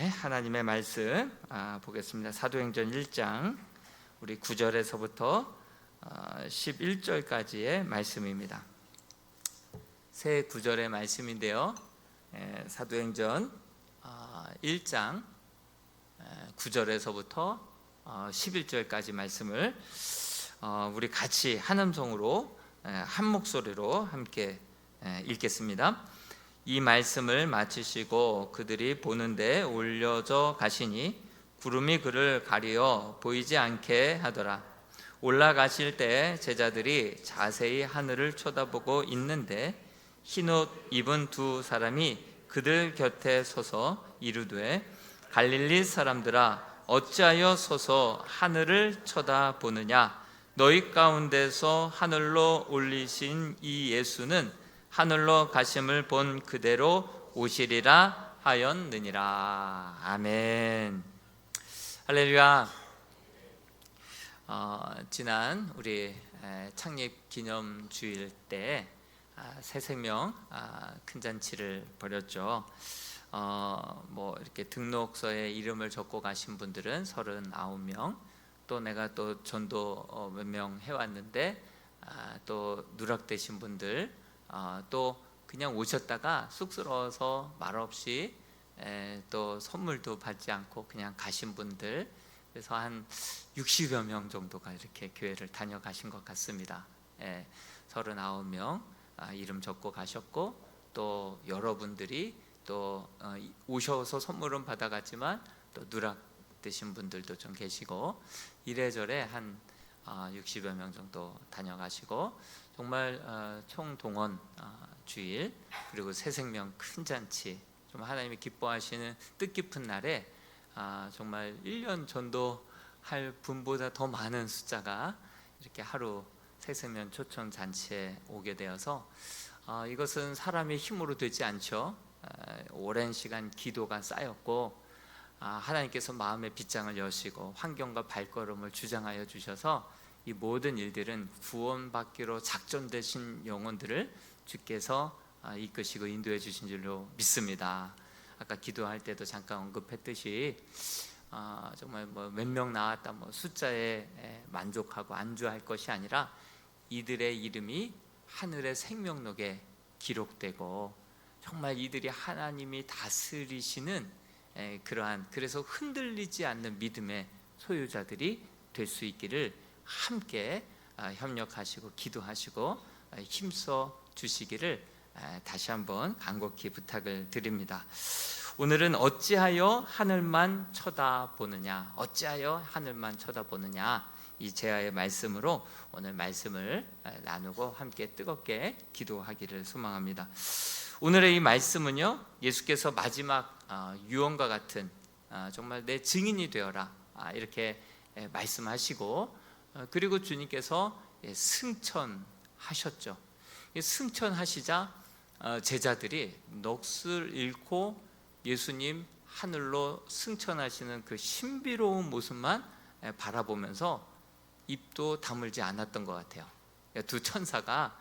하나님의 말씀 보겠습니다. 사도행전 1장 우리 9절에서부터 11절까지의 말씀입니다. 새 9절의 말씀인데요. 사도행전 1장 9절에서부터 11절까지 말씀을 우리 같이 한 음성으로 한 목소리로 함께 읽겠습니다. 이 말씀을 마치시고 그들이 보는데 올려져 가시니 구름이 그를 가리어 보이지 않게 하더라. 올라가실 때 제자들이 자세히 하늘을 쳐다보고 있는데 흰옷 입은 두 사람이 그들 곁에 서서 이르되 갈릴리 사람들아 어찌하여 서서 하늘을 쳐다보느냐. 너희 가운데서 하늘로 올리신 이 예수는 하늘로 가심을 본 그대로 오시리라 하였느니라. 아멘. 할렐루야. 지난 우리 창립 기념 주일 때 새 생명 큰 잔치를 벌였죠. 뭐 이렇게 등록서에 이름을 적고 가신 분들은 39명, 또 내가 또 전도 몇 명 해왔는데 또 누락되신 분들, 또 그냥 오셨다가 쑥스러워서 말없이 또 선물도 받지 않고 그냥 가신 분들, 그래서 한 60여 명 정도가 이렇게 교회를 다녀가신 것 같습니다. 39명 이름 적고 가셨고, 또 여러분들이 또 오셔서 선물은 받아갔지만 또 누락되신 분들도 좀 계시고, 이래저래 한 60여 명 정도 다녀가시고, 정말 총동원 주일 그리고 새생명 큰 잔치, 좀 하나님이 기뻐하시는 뜻깊은 날에 정말 1년 전도할 분보다 더 많은 숫자가 이렇게 하루 새생명 초청 잔치에 오게 되어서 이것은 사람의 힘으로 되지 않죠. 오랜 시간 기도가 쌓였고 하나님께서 마음의 빗장을 여시고 환경과 발걸음을 주장하여 주셔서 이 모든 일들은 구원받기로 작정되신 영혼들을 주께서 이끄시고 인도해 주신 줄로 믿습니다. 아까 기도할 때도 잠깐 언급했듯이 정말 뭐 몇 명 나왔다 뭐 숫자에 만족하고 안주할 것이 아니라 이들의 이름이 하늘의 생명록에 기록되고 정말 이들이 하나님이 다스리시는 그러한, 그래서 흔들리지 않는 믿음의 소유자들이 될 수 있기를 함께 협력하시고 기도하시고 힘써 주시기를 다시 한번 간곡히 부탁을 드립니다. 오늘은 어찌하여 하늘만 쳐다보느냐, 어찌하여 하늘만 쳐다보느냐, 이 제아의 말씀으로 오늘 말씀을 나누고 함께 뜨겁게 기도하기를 소망합니다. 오늘의 이 말씀은요, 예수께서 마지막 유언과 같은 정말 내 증인이 되어라 이렇게 말씀하시고, 그리고 주님께서 승천하셨죠. 승천하시자 제자들이 넋을 잃고 예수님 하늘로 승천하시는 그 신비로운 모습만 바라보면서 입도 다물지 않았던 것 같아요. 두 천사가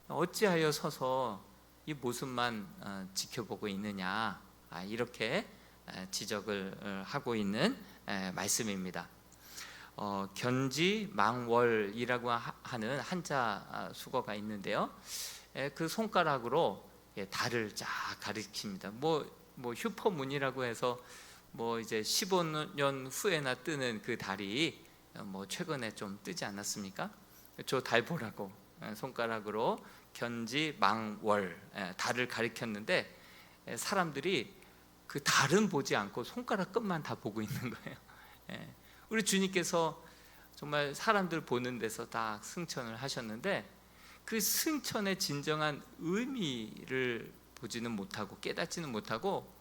어찌하여 서서 이 모습만 지켜보고 있느냐, 이렇게 지적을 하고 있는 말씀입니다. 견지망월이라고 하는 한자 수거가 있는데요, 그 손가락으로 달을 쫙 가리킵니다. 뭐 휴포문이라고 해서 뭐 이제 15년 후에나 뜨는 그 달이 뭐 최근에 좀 뜨지 않았습니까? 저 달 보라고 손가락으로 견지망월 달을 가리켰는데 사람들이 그 달은 보지 않고 손가락 끝만 다 보고 있는 거예요. 우리 주님께서 정말 사람들 보는 데서 다 승천을 하셨는데 그 승천의 진정한 의미를 보지는 못하고 깨닫지는 못하고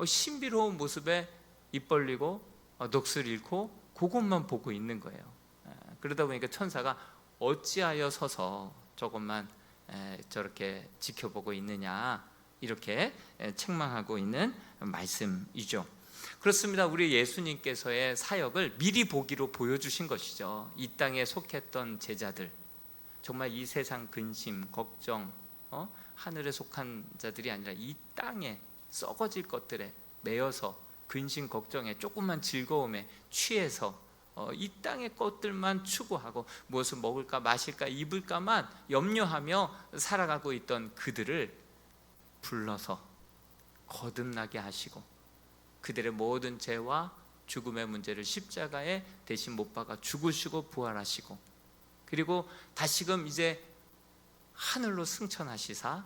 신비로운 모습에 입 벌리고 넋을 잃고 그것만 보고 있는 거예요. 그러다 보니까 천사가 어찌하여 서서 저것만 저렇게 지켜보고 있느냐, 이렇게 책망하고 있는 말씀이죠. 그렇습니다. 우리 예수님께서의 사역을 미리 보기로 보여주신 것이죠. 이 땅에 속했던 제자들, 정말 이 세상 근심, 걱정, 하늘에 속한 자들이 아니라 이 땅에 썩어질 것들에 매여서 근심 걱정에 조금만 즐거움에 취해서 이 땅의 것들만 추구하고 무엇을 먹을까 마실까 입을까만 염려하며 살아가고 있던 그들을 불러서 거듭나게 하시고 그들의 모든 죄와 죽음의 문제를 십자가에 대신 못 박아 죽으시고 부활하시고 그리고 다시금 이제 하늘로 승천하시사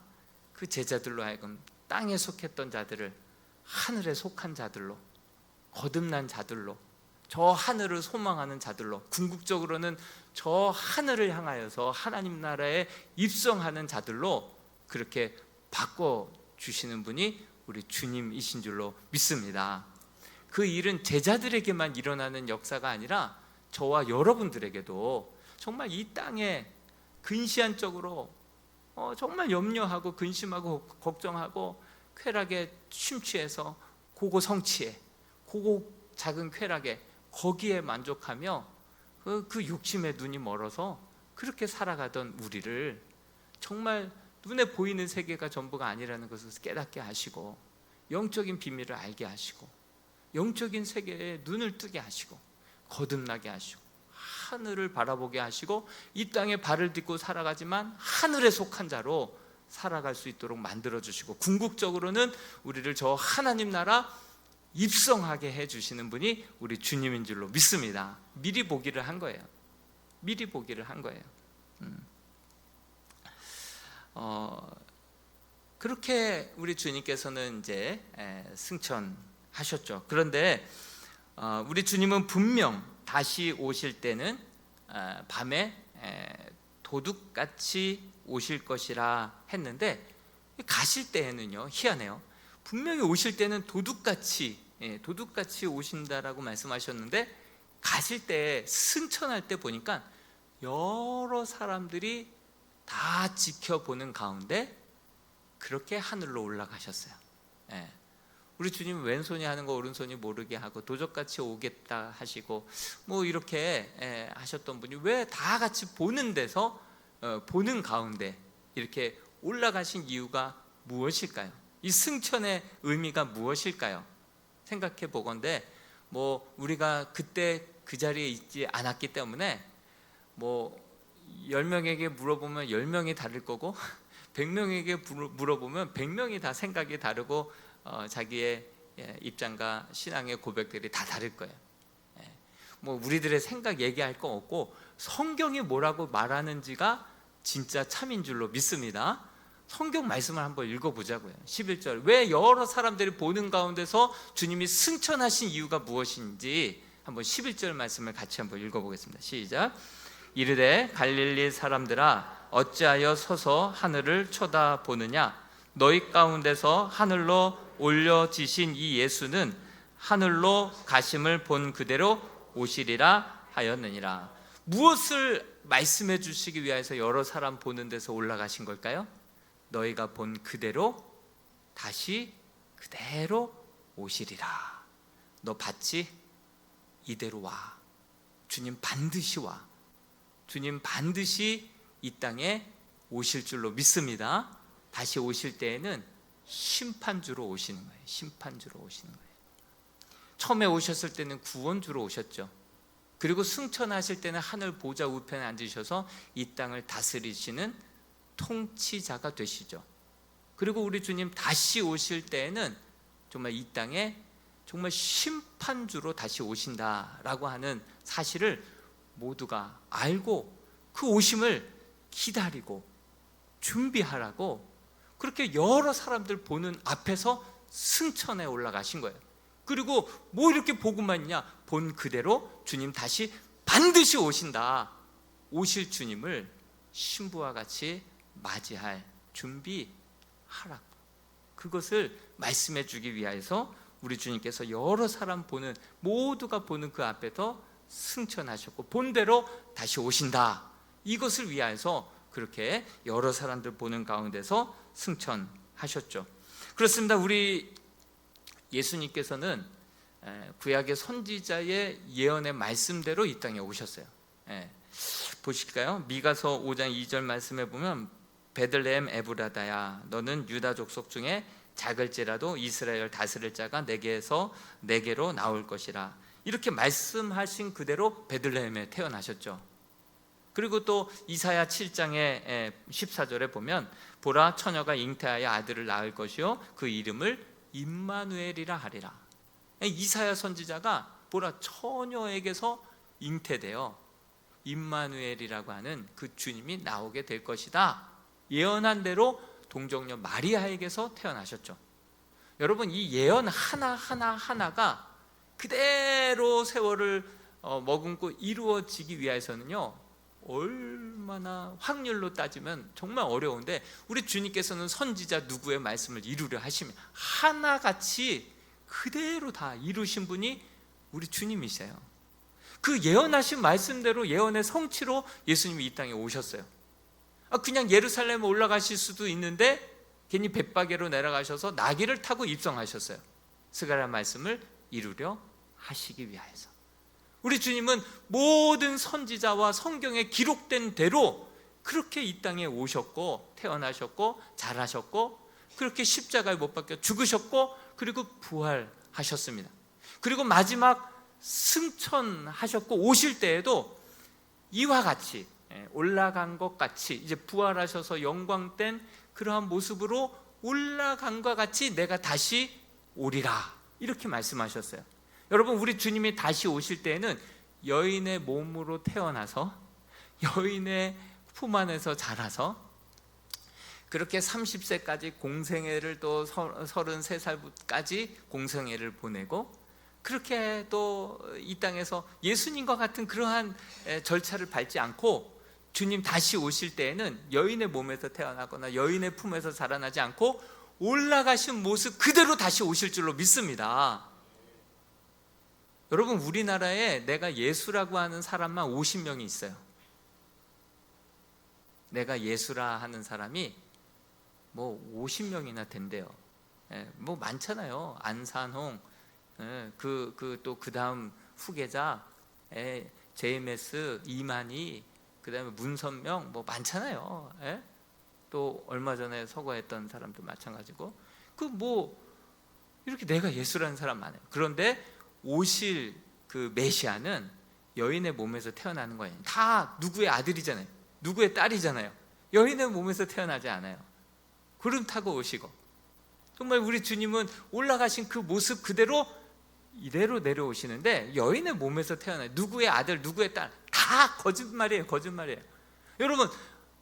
그 제자들로 하여금 땅에 속했던 자들을 하늘에 속한 자들로 거듭난 자들로 저 하늘을 소망하는 자들로 궁극적으로는 저 하늘을 향하여서 하나님 나라에 입성하는 자들로 그렇게 바꿔주시는 분이 우리 주님이신 줄로 믿습니다. 그 일은 제자들에게만 일어나는 역사가 아니라 저와 여러분들에게도 정말 이 땅에 근시안적으로 정말 염려하고 근심하고 걱정하고 쾌락에 심취해서 고고 성취에 고고 작은 쾌락에 거기에 만족하며 그 욕심에 눈이 멀어서 그렇게 살아가던 우리를 정말 눈에 보이는 세계가 전부가 아니라는 것을 깨닫게 하시고 영적인 비밀을 알게 하시고 영적인 세계에 눈을 뜨게 하시고 거듭나게 하시고 하늘을 바라보게 하시고 이 땅에 발을 딛고 살아가지만 하늘에 속한 자로 살아갈 수 있도록 만들어주시고 궁극적으로는 우리를 저 하나님 나라 입성하게 해주시는 분이 우리 주님인 줄로 믿습니다. 미리 보기를 한 거예요. 미리 보기를 한 거예요. 그렇게 우리 주님께서는 이제 승천하셨죠. 그런데 우리 주님은 분명 다시 오실 때는 밤에 도둑같이 오실 것이라 했는데 가실 때에는요 희한해요. 분명히 오실 때는 도둑같이 오신다라고 말씀하셨는데 가실 때 승천할 때 보니까 여러 사람들이 다 지켜보는 가운데 그렇게 하늘로 올라가셨어요. 우리 주님 왼손이 하는 거 오른손이 모르게 하고 도적같이 오겠다 하시고 뭐 이렇게 하셨던 분이 왜 다 같이 보는 데서 보는 가운데 이렇게 올라가신 이유가 무엇일까요? 이 승천의 의미가 무엇일까요? 생각해 보건대 뭐 우리가 그때 그 자리에 있지 않았기 때문에 뭐 10명에게 물어보면 10명이 다를 거고 100명에게 물어보면 100명이 다 생각이 다르고 자기의 입장과 신앙의 고백들이 다 다를 거예요. 뭐 우리들의 생각 얘기할 거 없고 성경이 뭐라고 말하는지가 진짜 참인 줄로 믿습니다. 성경 말씀을 한번 읽어보자고요. 11절 왜 여러 사람들이 보는 가운데서 주님이 승천하신 이유가 무엇인지 한번 11절 말씀을 같이 한번 읽어보겠습니다. 시작. 이르되 갈릴리 사람들아 어찌하여 서서 하늘을 쳐다보느냐 너희 가운데서 하늘로 올려지신 이 예수는 하늘로 가심을 본 그대로 오시리라 하였느니라. 무엇을 말씀해 주시기 위해서 여러 사람 보는 데서 올라가신 걸까요? 너희가 본 그대로 다시 그대로 오시리라. 너 봤지? 이대로 와. 주님 반드시 와. 주님 반드시 이 땅에 오실 줄로 믿습니다. 다시 오실 때에는 심판주로 오시는 거예요. 심판주로 오시는 거예요. 처음에 오셨을 때는 구원주로 오셨죠. 그리고 승천하실 때는 하늘 보좌 우편에 앉으셔서 이 땅을 다스리시는 통치자가 되시죠. 그리고 우리 주님 다시 오실 때에는 정말 이 땅에 정말 심판주로 다시 오신다라고 하는 사실을 모두가 알고 그 오심을 기다리고 준비하라고 그렇게 여러 사람들 보는 앞에서 승천에 올라가신 거예요. 그리고 뭐 이렇게 보고만 있냐? 본 그대로 주님 다시 반드시 오신다. 오실 주님을 신부와 같이 맞이할 준비하라고 그것을 말씀해 주기 위해서 우리 주님께서 여러 사람 보는 모두가 보는 그 앞에서 승천하셨고 본대로 다시 오신다. 이것을 위하여서 그렇게 여러 사람들 보는 가운데서 승천하셨죠. 그렇습니다. 우리 예수님께서는 구약의 선지자의 예언의 말씀대로 이 땅에 오셨어요. 보실까요? 미가서 5장 2절 말씀에 보면 베들레헴 에브라다야 너는 유다 족속 중에 작을지라도 이스라엘 다스릴 자가 내게서 내게로 나올 것이라. 이렇게 말씀하신 그대로 베들레헴에 태어나셨죠. 그리고 또 이사야 7장의 14절에 보면 보라 처녀가 잉태하여 아들을 낳을 것이요 그 이름을 임마누엘이라 하리라. 이사야 선지자가 보라 처녀에게서 잉태되어 임마누엘이라고 하는 그 주님이 나오게 될 것이다, 예언한 대로 동정녀 마리아에게서 태어나셨죠. 여러분, 이 예언 하나가 그대로 세월을 머금고 이루어지기 위해서는요, 얼마나 확률로 따지면 정말 어려운데, 우리 주님께서는 선지자 누구의 말씀을 이루려 하시면 하나같이 그대로 다 이루신 분이 우리 주님이세요. 그 예언하신 말씀대로 예언의 성취로 예수님이 이 땅에 오셨어요. 그냥 예루살렘에 올라가실 수도 있는데 괜히 벳바게로 내려가셔서 나귀를 타고 입성하셨어요. 스가랴 말씀을 이루려 하시기 위하여서. 우리 주님은 모든 선지자와 성경에 기록된 대로 그렇게 이 땅에 오셨고, 태어나셨고, 자라셨고, 그렇게 십자가에 못 박혀 죽으셨고, 그리고 부활하셨습니다. 그리고 마지막 승천하셨고 오실 때에도 이와 같이 올라간 것 같이, 이제 부활하셔서 영광된 그러한 모습으로 올라간 것 같이 내가 다시 오리라, 이렇게 말씀하셨어요. 여러분, 우리 주님이 다시 오실 때에는 여인의 몸으로 태어나서 여인의 품 안에서 자라서 그렇게 30세까지 공생애를, 또 33살까지 공생애를 보내고, 그렇게 또 이 땅에서 예수님과 같은 그러한 절차를 밟지 않고 주님 다시 오실 때에는 여인의 몸에서 태어나거나 여인의 품에서 자라나지 않고 올라가신 모습 그대로 다시 오실 줄로 믿습니다. 여러분, 우리나라에 내가 예수라고 하는 사람만 50명이 있어요. 내가 예수라 하는 사람이 뭐 50명이나 된대요. 뭐 많잖아요. 안산홍, 그 다음 후계자, JMS, 이만희, 그 다음에 문선명, 뭐 많잖아요. 또 얼마 전에 서거했던 사람도 마찬가지고, 뭐 이렇게 내가 예수라는 사람 많아요. 그런데 오실 그 메시아는 여인의 몸에서 태어나는 거예요. 다 누구의 아들이잖아요. 누구의 딸이잖아요. 여인의 몸에서 태어나지 않아요. 구름 타고 오시고, 정말 우리 주님은 올라가신 그 모습 그대로 이대로 내려오시는데 여인의 몸에서 태어나요. 누구의 아들, 누구의 딸, 다 거짓말이에요. 여러분,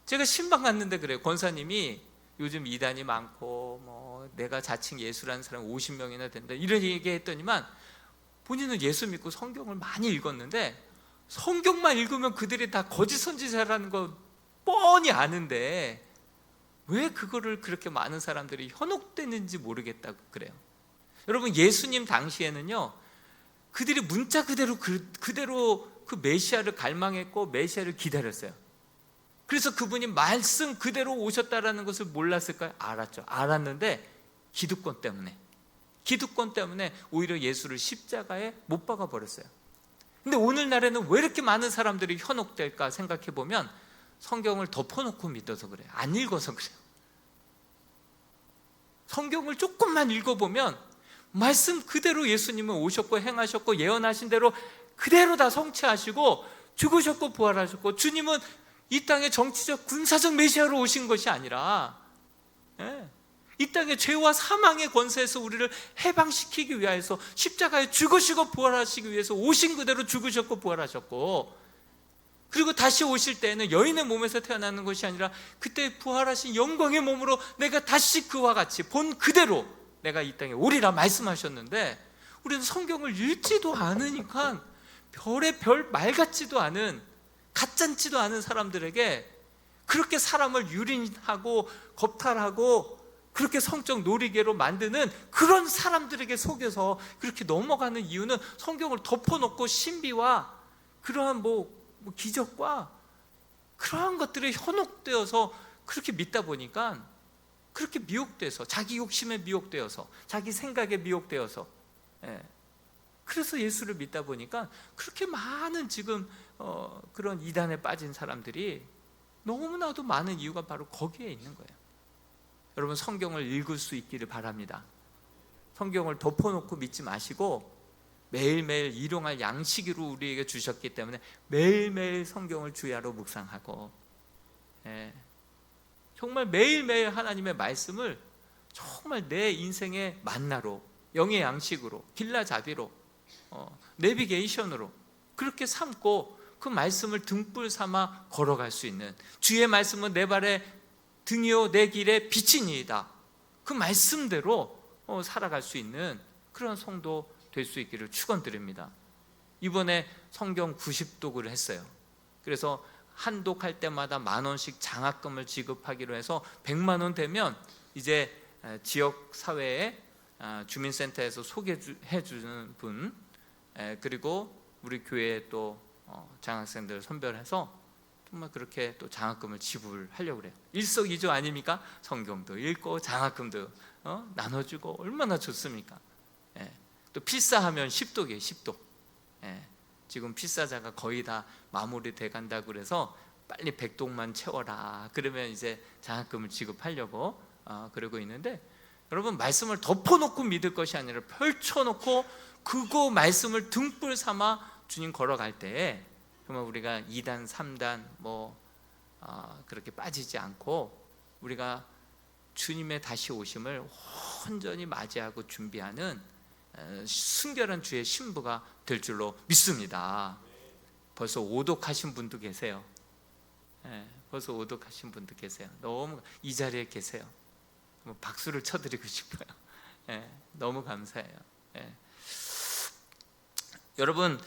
제가 신방 갔는데 그래요. 권사님이 요즘 이단이 많고 뭐 내가 자칭 예수라는 사람 50명이나 된다, 이런 얘기했더니만 본인은 예수 믿고 성경을 많이 읽었는데 성경만 읽으면 그들이 다 거짓 선지자라는 거 뻔히 아는데 왜 그거를 그렇게 많은 사람들이 현혹되는지 모르겠다고 그래요. 여러분, 예수님 당시에는요, 그들이 문자 그대로 그 메시아를 갈망했고 메시아를 기다렸어요. 그래서 그분이 말씀 그대로 오셨다라는 것을 몰랐을까요? 알았죠. 알았는데 기득권 때문에 오히려 예수를 십자가에 못 박아 버렸어요. 근데 오늘날에는 왜 이렇게 많은 사람들이 현혹될까 생각해 보면 성경을 덮어놓고 믿어서 그래요. 안 읽어서 그래요. 성경을 조금만 읽어보면 말씀 그대로 예수님은 오셨고 행하셨고 예언하신 대로 그대로 다 성취하시고 죽으셨고 부활하셨고, 주님은 이 땅에 정치적 군사적 메시아로 오신 것이 아니라 이 땅의 죄와 사망의 권세에서 우리를 해방시키기 위해서 십자가에 죽으시고 부활하시기 위해서 오신 그대로 죽으셨고 부활하셨고, 그리고 다시 오실 때에는 여인의 몸에서 태어나는 것이 아니라 그때 부활하신 영광의 몸으로 내가 다시 그와 같이 본 그대로 내가 이 땅에 오리라 말씀하셨는데, 우리는 성경을 읽지도 않으니까 별의 별 말 같지도 않은, 가짠지도 않은 사람들에게 그렇게 사람을 유린하고 겁탈하고 그렇게 성적 놀이개로 만드는 그런 사람들에게 속여서 그렇게 넘어가는 이유는 성경을 덮어놓고 신비와 그러한 뭐 기적과 그러한 것들에 현혹되어서 그렇게 믿다 보니까, 그렇게 미혹돼서, 자기 욕심에 미혹되어서, 자기 생각에 미혹되어서, 그래서 예수를 믿다 보니까 그렇게 많은 지금 그런 이단에 빠진 사람들이 너무나도 많은 이유가 바로 거기에 있는 거예요. 여러분 성경을 읽을 수 있기를 바랍니다. 성경을 덮어놓고 믿지 마시고 매일매일 일용할 양식으로 우리에게 주셨기 때문에 매일매일 성경을 주야로 묵상하고, 정말 매일매일 하나님의 말씀을 정말 내 인생의 만나로, 영의 양식으로, 길라잡이로, 내비게이션으로 그렇게 삼고 그 말씀을 등불 삼아 걸어갈 수 있는, 주의 말씀은 내 발의 등이요 내 길의 빛이니이다, 그 말씀대로 살아갈 수 있는 그런 성도 될 수 있기를 축원드립니다. 이번에 성경 90독을 했어요. 그래서 한 독할 때마다 10,000원씩 장학금을 지급하기로 해서 100만 원 되면 이제 지역 사회에 주민센터에서 소개해 주는 분, 그리고 우리 교회에 또 장학생들 선별해서 정말 그렇게 또 장학금을 지불하려고 그래요. 일석이조 아닙니까? 성경도 읽고 장학금도 나눠주고 얼마나 좋습니까? 또 필사하면 10독이에요. 10독. 지금 필사자가 거의 다 마무리돼 간다고 그래서 빨리 100독만 채워라, 그러면 이제 장학금을 지급하려고 그러고 있는데, 여러분 말씀을 덮어놓고 믿을 것이 아니라 펼쳐놓고 그거 말씀을 등불 삼아 주님 걸어갈 때에 정말 우리가 2단 3단 그렇게 빠지지 않고 우리가 주님의 다시 오심을 온전히 맞이하고 준비하는 순결한 주의 신부가 될 줄로 믿습니다. 벌써 오독하신 분도 계세요. 벌써 오독하신 분도 계세요. 너무 이 자리에 계세요. 박수를 쳐드리고 싶어요. 너무 감사해요. 여러분,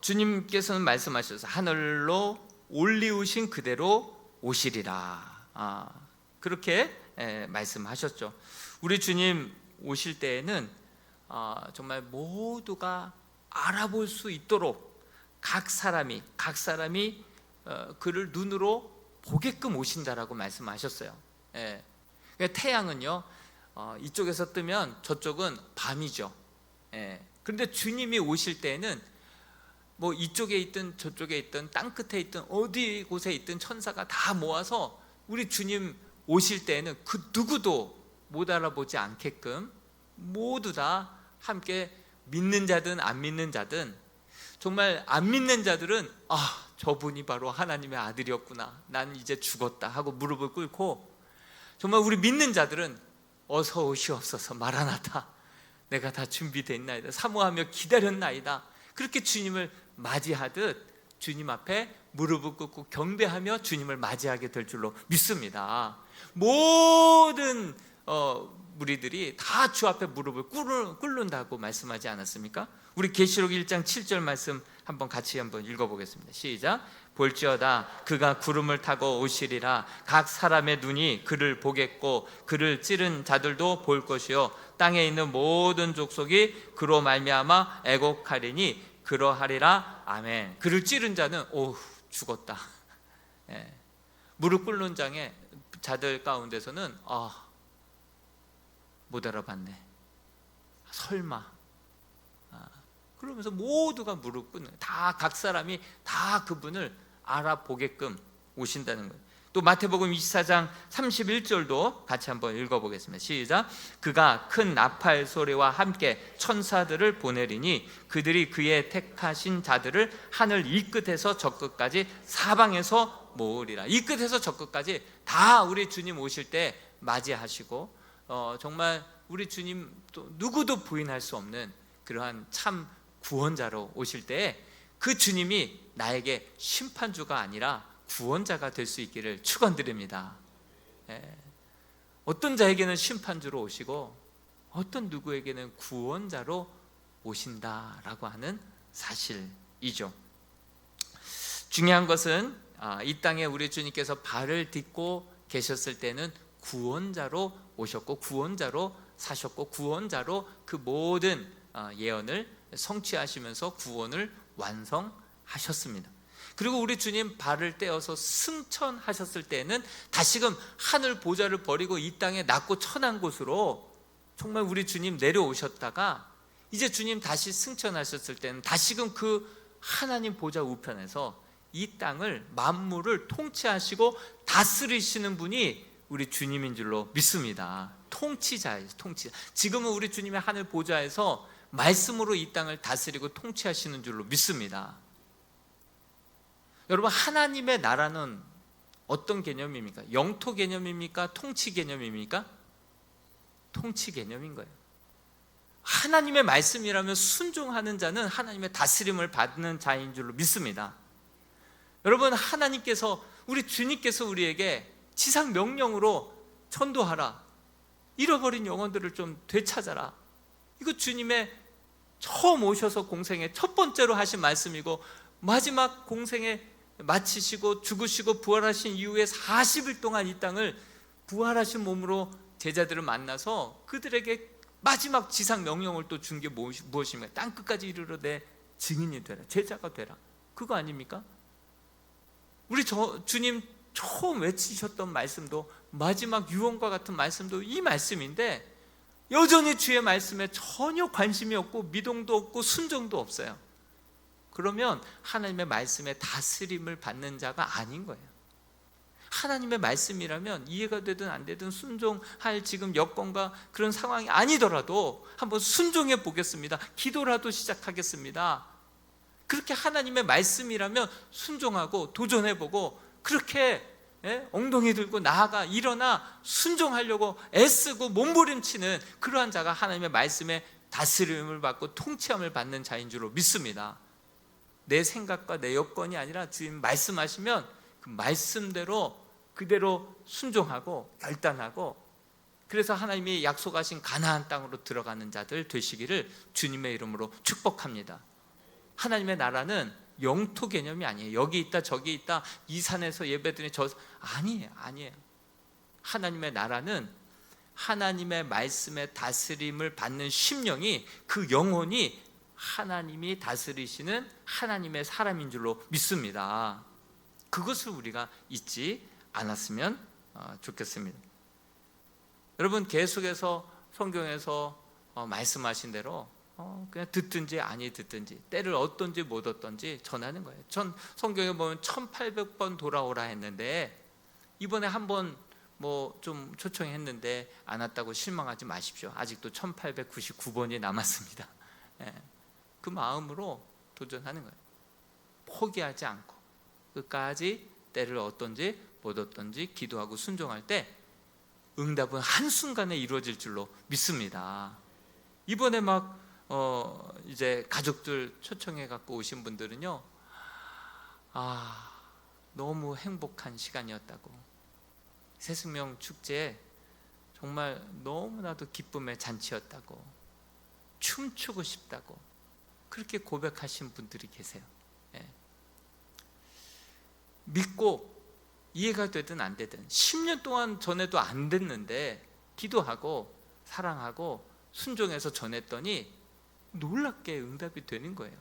주님께서는 말씀하셔서 하늘로 올리우신 그대로 오시리라, 그렇게 말씀하셨죠. 우리 주님 오실 때에는 정말 모두가 알아볼 수 있도록 각 사람이 그를 눈으로 보게끔 오신다라고 말씀하셨어요. 태양은요 이쪽에서 뜨면 저쪽은 밤이죠. 그런데 주님이 오실 때에는 뭐 이쪽에 있든 저쪽에 있든 땅끝에 있든 어디 곳에 있든 천사가 다 모아서 우리 주님 오실 때에는 그 누구도 못 알아보지 않게끔 모두 다 함께, 믿는 자든 안 믿는 자든, 정말 안 믿는 자들은 저분이 바로 하나님의 아들이었구나, 난 이제 죽었다 하고 무릎을 꿇고, 정말 우리 믿는 자들은 어서 오시옵소서 마라나타, 내가 다 준비됐나이다, 사모하며 기다렸나이다, 그렇게 주님을 맞이하듯 주님 앞에 무릎을 꿇고 경배하며 주님을 맞이하게 될 줄로 믿습니다. 모든 무리들이 다 주 앞에 무릎을 꿇는다고 말씀하지 않았습니까? 우리 계시록 1장 7절 말씀 같이 한번 읽어보겠습니다. 시작. 볼지어다 그가 구름을 타고 오시리라. 각 사람의 눈이 그를 보겠고 그를 찌른 자들도 볼 것이요 땅에 있는 모든 족속이 그로 말미암아 애곡하리니 그러하리라. 아멘. 그를 찌른 자는 죽었다. 무릎 꿇는 자들 가운데서는 못 알아봤네, 설마, 그러면서 모두가 무릎 꿇는, 다 각 사람이 다 그분을 알아보게끔 오신다는 거예요. 또 마태복음 24장 31절도 같이 한번 읽어보겠습니다. 시작. 그가 큰 나팔 소리와 함께 천사들을 보내리니 그들이 그의 택하신 자들을 하늘 이 끝에서 저 끝까지 사방에서 모으리라. 이 끝에서 저 끝까지 다 우리 주님 오실 때 맞이하시고, 정말 우리 주님 또 누구도 부인할 수 없는 그러한 참 구원자로 오실 때에 그 주님이 나에게 심판주가 아니라 구원자가 될 수 있기를 축원드립니다. 어떤 자에게는 심판주로 오시고 어떤 누구에게는 구원자로 오신다라고 하는 사실이죠. 중요한 것은 이 땅에 우리 주님께서 발을 딛고 계셨을 때는 구원자로 오셨고 구원자로 사셨고 구원자로 그 모든 예언을 성취하시면서 구원을 완성하셨습니다. 그리고 우리 주님 발을 떼어서 승천하셨을 때는 다시금 하늘 보좌를 버리고 이 땅에 낮고 천한 곳으로 정말 우리 주님 내려오셨다가 이제 주님 다시 승천하셨을 때는 다시금 그 하나님 보좌 우편에서 이 땅을 만물을 통치하시고 다스리시는 분이 우리 주님인 줄로 믿습니다. 통치자예요, 통치자. 지금은 우리 주님의 하늘 보좌에서 말씀으로 이 땅을 다스리고 통치하시는 줄로 믿습니다. 여러분, 하나님의 나라는 어떤 개념입니까? 영토 개념입니까? 통치 개념입니까? 통치 개념인 거예요. 하나님의 말씀이라면 순종하는 자는 하나님의 다스림을 받는 자인 줄로 믿습니다. 여러분, 하나님께서, 우리 주님께서 우리에게 지상 명령으로 전도하라, 잃어버린 영혼들을 좀 되찾아라, 이거 주님의 처음 오셔서 공생의 첫 번째로 하신 말씀이고, 마지막 공생에 마치시고 죽으시고 부활하신 이후에 40일 동안 이 땅을 부활하신 몸으로 제자들을 만나서 그들에게 마지막 지상 명령을 또 준 게 무엇입니까? 땅 끝까지 이르러 내 증인이 되라, 제자가 되라. 그거 아닙니까? 우리 주님 처음 외치셨던 말씀도, 마지막 유언과 같은 말씀도 이 말씀인데, 여전히 주의 말씀에 전혀 관심이 없고 미동도 없고 순종도 없어요. 그러면 하나님의 말씀에 다스림을 받는 자가 아닌 거예요. 하나님의 말씀이라면 이해가 되든 안 되든 순종할 지금 여건과 그런 상황이 아니더라도 한번 순종해 보겠습니다, 기도라도 시작하겠습니다, 그렇게 하나님의 말씀이라면 순종하고 도전해보고, 그렇게 엉덩이 들고 나아가 일어나 순종하려고 애쓰고 몸부림치는 그러한 자가 하나님의 말씀에 다스림을 받고 통치함을 받는 자인 줄로 믿습니다. 내 생각과 내 여건이 아니라 주님 말씀하시면 그 말씀대로 그대로 순종하고 결단하고, 그래서 하나님이 약속하신 가나안 땅으로 들어가는 자들 되시기를 주님의 이름으로 축복합니다. 하나님의 나라는 영토 개념이 아니에요. 여기 있다 저기 있다, 이 산에서 예배드리니 저, 아니에요. 하나님의 나라는 하나님의 말씀에 다스림을 받는 심령이, 그 영혼이 하나님이 다스리시는 하나님의 사람인 줄로 믿습니다. 그것을 우리가 잊지 않았으면 좋겠습니다. 여러분, 계속해서 성경에서 말씀하신 대로 그냥 듣든지 아니 듣든지, 때를 얻든지 못 얻든지 전하는 거예요. 전 성경에 보면 1800번 돌아오라 했는데, 이번에 한번 뭐 좀 초청했는데 안 왔다고 실망하지 마십시오. 아직도 1899번이 남았습니다. 그 마음으로 도전하는 거예요. 포기하지 않고 끝까지 때를 얻든지 못 얻든지 기도하고 순종할 때 응답은 한순간에 이루어질 줄로 믿습니다. 이번에 막 이제 가족들 초청해 갖고 오신 분들은요, 너무 행복한 시간이었다고, 새생명 축제에 정말 너무나도 기쁨의 잔치였다고, 춤추고 싶다고 그렇게 고백하신 분들이 계세요. 믿고 이해가 되든 안 되든 10년 동안 전에도 안 됐는데 기도하고 사랑하고 순종해서 전했더니 놀랍게 응답이 되는 거예요.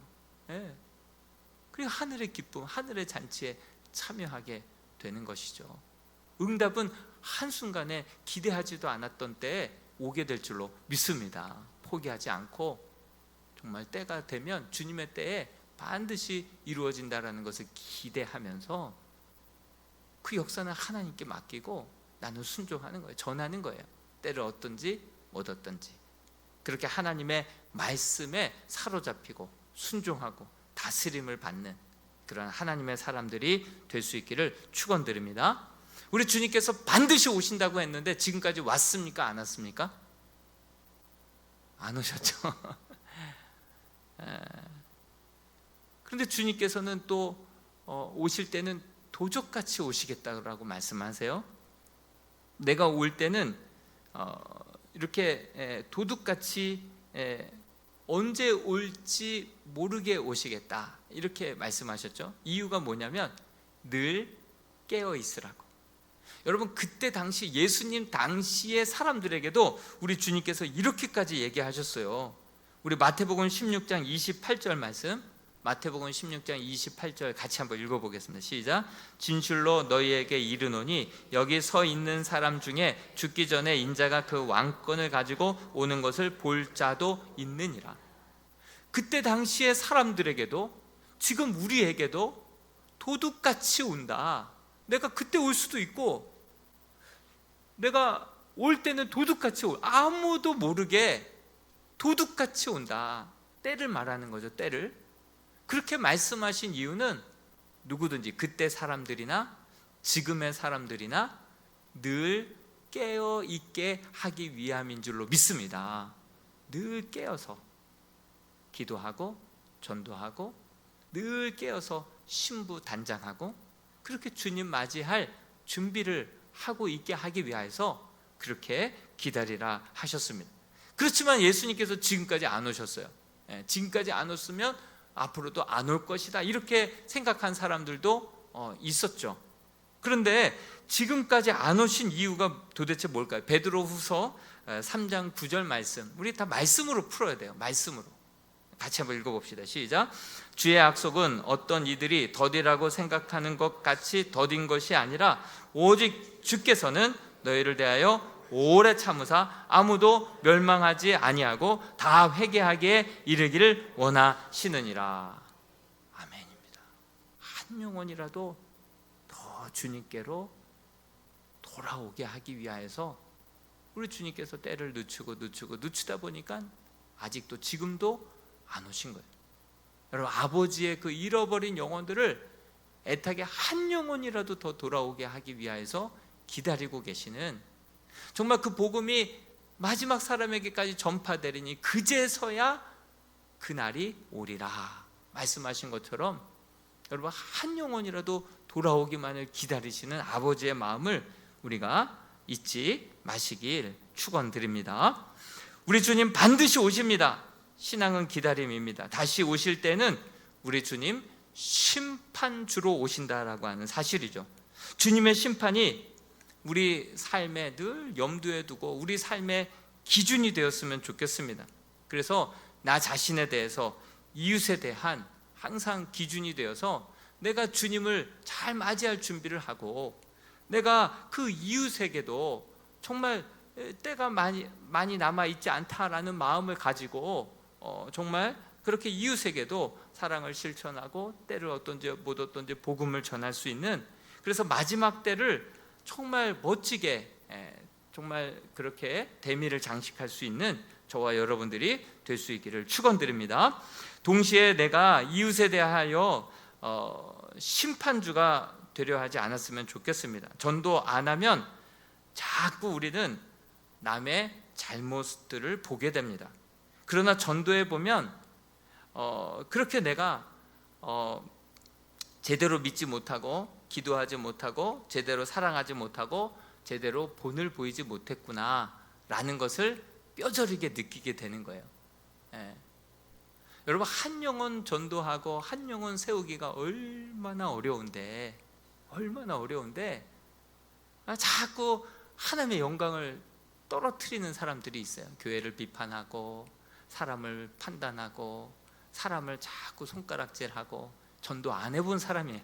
그리고 하늘의 기쁨, 하늘의 잔치에 참여하게 되는 것이죠. 응답은 한순간에 기대하지도 않았던 때에 오게 될 줄로 믿습니다. 포기하지 않고 정말 때가 되면 주님의 때에 반드시 이루어진다라는 것을 기대하면서 그 역사는 하나님께 맡기고 나는 순종하는 거예요. 전하는 거예요. 때를 얻든지 못 얻든지. 그렇게 하나님의 말씀에 사로잡히고 순종하고 다스림을 받는 그런 하나님의 사람들이 될 수 있기를 축원드립니다. 우리 주님께서 반드시 오신다고 했는데 지금까지 왔습니까? 안 왔습니까? 안 오셨죠. 그런데 주님께서는 또 오실 때는 도적같이 오시겠다고 말씀하세요. 내가 올 때는 이렇게 도둑같이 언제 올지 모르게 오시겠다, 이렇게 말씀하셨죠. 이유가 뭐냐면 늘 깨어 있으라고. 여러분, 그때 당시 예수님 당시의 사람들에게도 우리 주님께서 이렇게까지 얘기하셨어요. 우리 마태복음 16장 28절 말씀, 마태복음 16장 28절 같이 한번 읽어보겠습니다. 시작. 진실로 너희에게 이르노니 여기 서 있는 사람 중에 죽기 전에 인자가 그 왕권을 가지고 오는 것을 볼 자도 있느니라. 그때 당시의 사람들에게도 지금 우리에게도 도둑같이 온다. 내가 그때 올 수도 있고 내가 올 때는 도둑같이 아무도 모르게 도둑같이 온다. 때를 말하는 거죠. 때를. 그렇게 말씀하신 이유는 누구든지 그때 사람들이나 지금의 사람들이나 늘 깨어 있게 하기 위함인 줄로 믿습니다. 늘 깨어서 기도하고 전도하고 늘 깨어서 신부단장하고 그렇게 주님 맞이할 준비를 하고 있게 하기 위해서 그렇게 기다리라 하셨습니다. 그렇지만 예수님께서 지금까지 안 오셨어요. 지금까지 안 왔으면 앞으로도 안 올 것이다 이렇게 생각한 사람들도 있었죠. 그런데 지금까지 안 오신 이유가 도대체 뭘까요? 베드로후서 3장 9절 말씀, 우리 다 말씀으로 풀어야 돼요. 말씀으로 같이 한번 읽어봅시다. 시작. 주의 약속은 어떤 이들이 더디라고 생각하는 것 같이 더딘 것이 아니라 오직 주께서는 너희를 대하여 오래 참으사 아무도 멸망하지 아니하고 다 회개하기에 이르기를 원하시느니라. 아멘입니다. 한 영혼이라도 더 주님께로 돌아오게 하기 위하여서 우리 주님께서 때를 늦추다 보니까 아직도 지금도 안 오신 거예요. 여러분, 아버지의 그 잃어버린 영혼들을 애타게 한 영혼이라도 더 돌아오게 하기 위하여서 기다리고 계시는, 정말 그 복음이 마지막 사람에게까지 전파되리니 그제서야 그날이 오리라 말씀하신 것처럼 여러분, 한 영혼이라도 돌아오기만을 기다리시는 아버지의 마음을 우리가 잊지 마시길 축원드립니다. 우리 주님 반드시 오십니다. 신앙은 기다림입니다. 다시 오실 때는 우리 주님 심판주로 오신다라고 하는 사실이죠. 주님의 심판이 우리 삶에 늘 염두에 두고 우리 삶의 기준이 되었으면 좋겠습니다. 그래서 나 자신에 대해서, 이웃에 대한 항상 기준이 되어서 내가 주님을 잘 맞이할 준비를 하고, 내가 그 이웃에게도 정말 때가 많이 남아있지 않다라는 마음을 가지고 정말 그렇게 이웃에게도 사랑을 실천하고 때를 어떤지 못 어떤지 복음을 전할 수 있는, 그래서 마지막 때를 정말 멋지게 정말 그렇게 대미를 장식할 수 있는 저와 여러분들이 될 수 있기를 축원드립니다. 동시에 내가 이웃에 대하여 심판주가 되려 하지 않았으면 좋겠습니다. 전도 안 하면 자꾸 우리는 남의 잘못들을 보게 됩니다. 그러나 전도해 보면 그렇게 내가 제대로 믿지 못하고 기도하지 못하고 제대로 사랑하지 못하고 제대로 본을 보이지 못했구나 라는 것을 뼈저리게 느끼게 되는 거예요. 여러분, 한 영혼 전도하고 한 영혼 세우기가 얼마나 어려운데 자꾸 하나님의 영광을 떨어뜨리는 사람들이 있어요. 교회를 비판하고 사람을 판단하고 사람을 자꾸 손가락질하고. 전도 안 해본 사람이에요.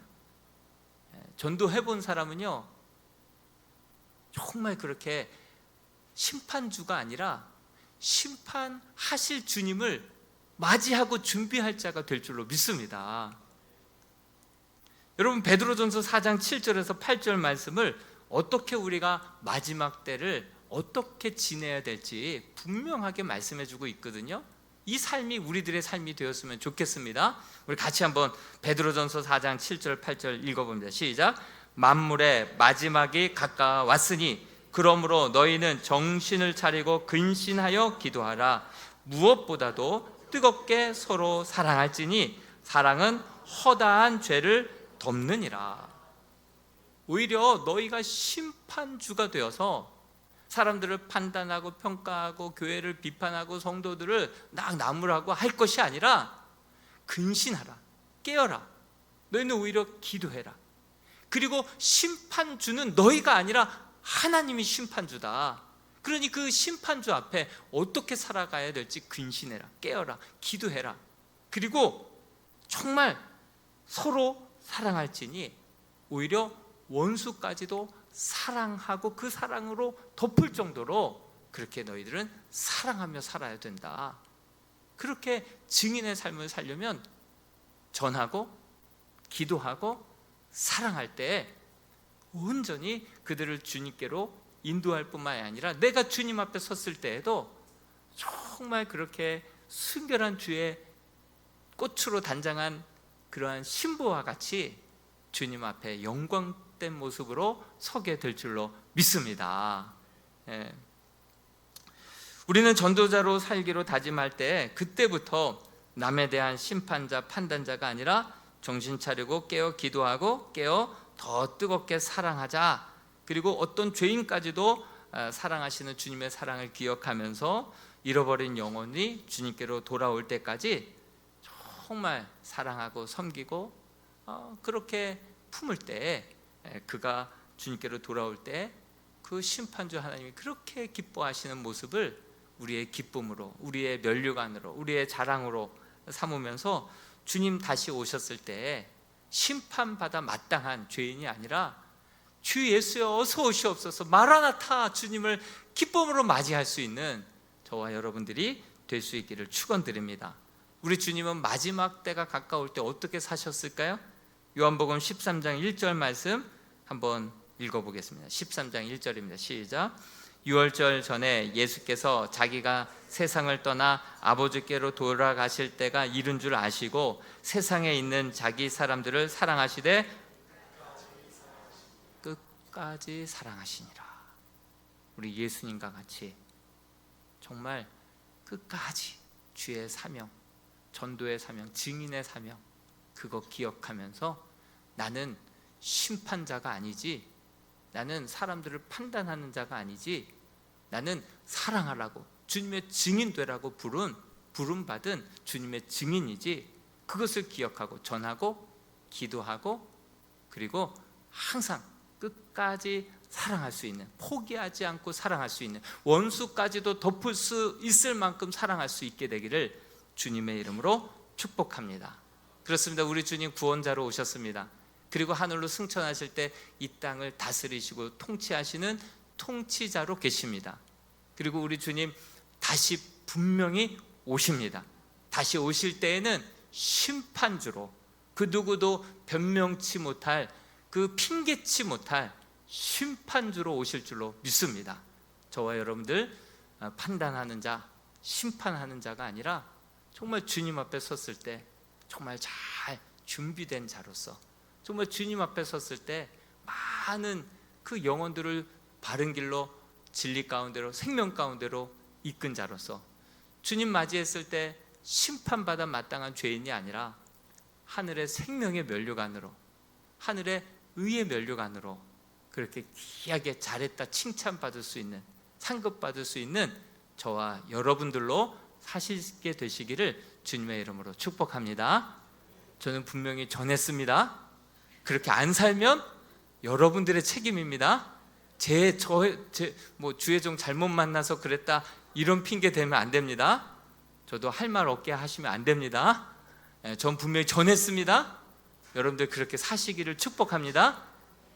전도해본 사람은요 정말 그렇게 심판주가 아니라 심판하실 주님을 맞이하고 준비할 자가 될 줄로 믿습니다. 여러분, 베드로전서 4장 7절에서 8절 말씀을 어떻게 우리가 마지막 때를 어떻게 지내야 될지 분명하게 말씀해 주고 있거든요. 이 삶이 우리들의 삶이 되었으면 좋겠습니다. 우리 같이 한번 베드로전서 4장 7절 8절 읽어봅니다. 시작. 만물의 마지막이 가까웠으니 그러므로 너희는 정신을 차리고 근신하여 기도하라. 무엇보다도 뜨겁게 서로 사랑할지니 사랑은 허다한 죄를 덮느니라. 오히려 너희가 심판주가 되어서 사람들을 판단하고 평가하고 교회를 비판하고 성도들을 나무라고 할 것이 아니라 근신하라, 깨어라. 너희는 오히려 기도해라. 그리고 심판주는 너희가 아니라 하나님이 심판주다. 그러니 그 심판주 앞에 어떻게 살아가야 될지 근신해라, 깨어라, 기도해라. 그리고 정말 서로 사랑할지니 오히려 원수까지도 사랑하고 그 사랑으로 덮을 정도로 그렇게 너희들은 사랑하며 살아야 된다. 그렇게 증인의 삶을 살려면 전하고 기도하고 사랑할 때 온전히 그들을 주님께로 인도할 뿐만이 아니라 내가 주님 앞에 섰을 때에도 정말 그렇게 순결한 주의 꽃으로 단장한 그러한 신부와 같이 주님 앞에 영광된 모습으로 서게 될 줄로 믿습니다. 우리는 전도자로 살기로 다짐할 때 그때부터 남에 대한 심판자, 판단자가 아니라 정신 차리고 깨어 기도하고 깨어 더 뜨겁게 사랑하자. 그리고 어떤 죄인까지도 사랑하시는 주님의 사랑을 기억하면서 잃어버린 영혼이 주님께로 돌아올 때까지 정말 사랑하고 섬기고 그렇게 품을 때, 그가 주님께로 돌아올 때 그 심판주 하나님이 그렇게 기뻐하시는 모습을 우리의 기쁨으로, 우리의 면류관으로, 우리의 자랑으로 삼으면서 주님 다시 오셨을 때 심판받아 마땅한 죄인이 아니라 주 예수여 어서 오시옵소서, 마라나타, 주님을 기쁨으로 맞이할 수 있는 저와 여러분들이 될 수 있기를 축원드립니다. 우리 주님은 마지막 때가 가까울 때 어떻게 사셨을까요? 요한복음 13장 1절 말씀 한번 읽어보겠습니다. 13장 1절입니다. 시작. 유월절 전에 예수께서 자기가 세상을 떠나 아버지께로 돌아가실 때가 이른 줄 아시고 세상에 있는 자기 사람들을 사랑하시되 끝까지 사랑하시니라. 우리 예수님과 같이 정말 끝까지 주의 사명, 전도의 사명, 증인의 사명, 그거 기억하면서 나는 심판자가 아니지, 나는 사람들을 판단하는 자가 아니지, 나는 사랑하라고 주님의 증인 되라고 부름받은 주님의 증인이지, 그것을 기억하고 전하고 기도하고 그리고 항상 끝까지 사랑할 수 있는, 포기하지 않고 사랑할 수 있는, 원수까지도 덮을 수 있을 만큼 사랑할 수 있게 되기를 주님의 이름으로 축복합니다. 그렇습니다. 우리 주님 구원자로 오셨습니다. 그리고 하늘로 승천하실 때 이 땅을 다스리시고 통치하시는 통치자로 계십니다. 그리고 우리 주님 다시 분명히 오십니다. 다시 오실 때에는 심판주로, 그 누구도 변명치 못할, 그 핑계치 못할 심판주로 오실 줄로 믿습니다. 저와 여러분들 판단하는 자, 심판하는 자가 아니라 정말 주님 앞에 섰을 때 정말 잘 준비된 자로서, 정말 주님 앞에 섰을 때 많은 그 영혼들을 바른 길로, 진리 가운데로, 생명 가운데로 이끈 자로서 주님 맞이했을 때 심판받아 마땅한 죄인이 아니라 하늘의 생명의 면류관으로, 하늘의 의의 면류관으로 그렇게 귀하게 잘했다 칭찬받을 수 있는, 상급받을 수 있는 저와 여러분들로 사시게 되시기를 주님의 이름으로 축복합니다. 저는 분명히 전했습니다. 그렇게 안 살면 여러분들의 책임입니다. 주의 종 잘못 만나서 그랬다 이런 핑계 대면 안 됩니다. 저도 할 말 없게 하시면 안 됩니다. 전 분명히 전했습니다. 여러분들 그렇게 사시기를 축복합니다.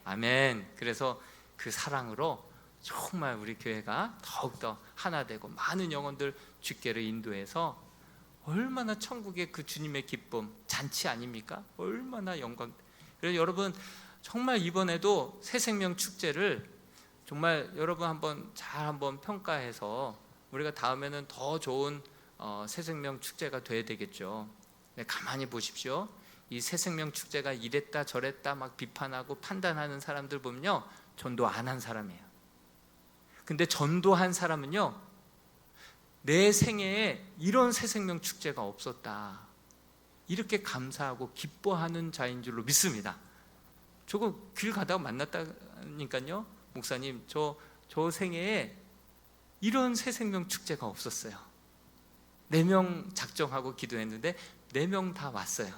아멘. 그래서 그 사랑으로 정말 우리 교회가 더욱더 하나 되고 많은 영혼들 주께로 인도해서 얼마나 천국의 그 주님의 기쁨, 잔치 아닙니까? 얼마나 영광. 그래서 여러분 정말 이번에도 새생명 축제를 정말 여러분 한번 평가해서 우리가 다음에는 더 좋은 새생명 축제가 돼야 되겠죠. 네, 가만히 보십시오. 이 새생명 축제가 이랬다 저랬다 막 비판하고 판단하는 사람들 보면요, 전도 안 한 사람이에요. 근데 전도한 사람은요, 내 생애에 이런 새생명 축제가 없었다, 이렇게 감사하고 기뻐하는 자인 줄로 믿습니다. 저거 길 가다가 만났다니까요, 목사님 저 생애에 이런 새생명 축제가 없었어요. 4명 작정하고 기도했는데 4명 다 왔어요.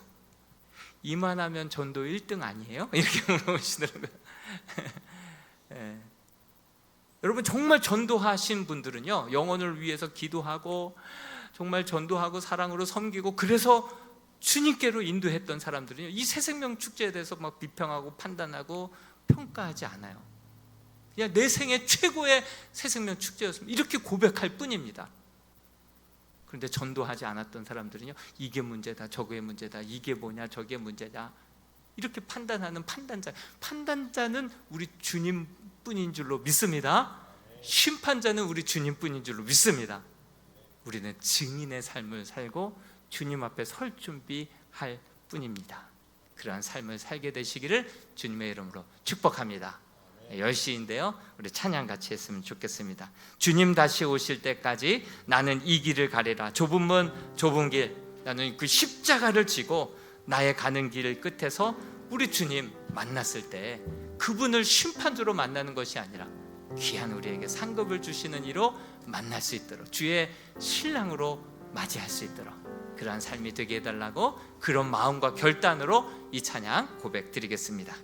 이만하면 전도 1등 아니에요? 이렇게 물어보시더라고요. 네. 여러분 정말 전도하신 분들은요, 영혼을 위해서 기도하고 정말 전도하고 사랑으로 섬기고 그래서 주님께로 인도했던 사람들은요, 이 새생명 축제에 대해서 막 비평하고 판단하고 평가하지 않아요. 그냥 내 생애 최고의 새생명 축제였습니다, 이렇게 고백할 뿐입니다. 그런데 전도하지 않았던 사람들은요, 이게 문제다 저게 문제다, 이게 뭐냐 저게 문제다, 이렇게 판단하는 판단자는 우리 주님 주님뿐인 줄로 믿습니다. 심판자는 우리 주님뿐인 줄로 믿습니다. 우리는 증인의 삶을 살고 주님 앞에 설 준비할 뿐입니다. 그러한 삶을 살게 되시기를 주님의 이름으로 축복합니다. 10시인데요 우리 찬양 같이 했으면 좋겠습니다. 주님 다시 오실 때까지 나는 이 길을 가리라. 좁은 문 좁은 길, 나는 그 십자가를 지고 나의 가는 길 끝에서 우리 주님 만났을 때 그분을 심판주로 만나는 것이 아니라 귀한 우리에게 상급을 주시는 이로 만날 수 있도록, 주의 신랑으로 맞이할 수 있도록 그러한 삶이 되게 해달라고, 그런 마음과 결단으로 이 찬양 고백 드리겠습니다.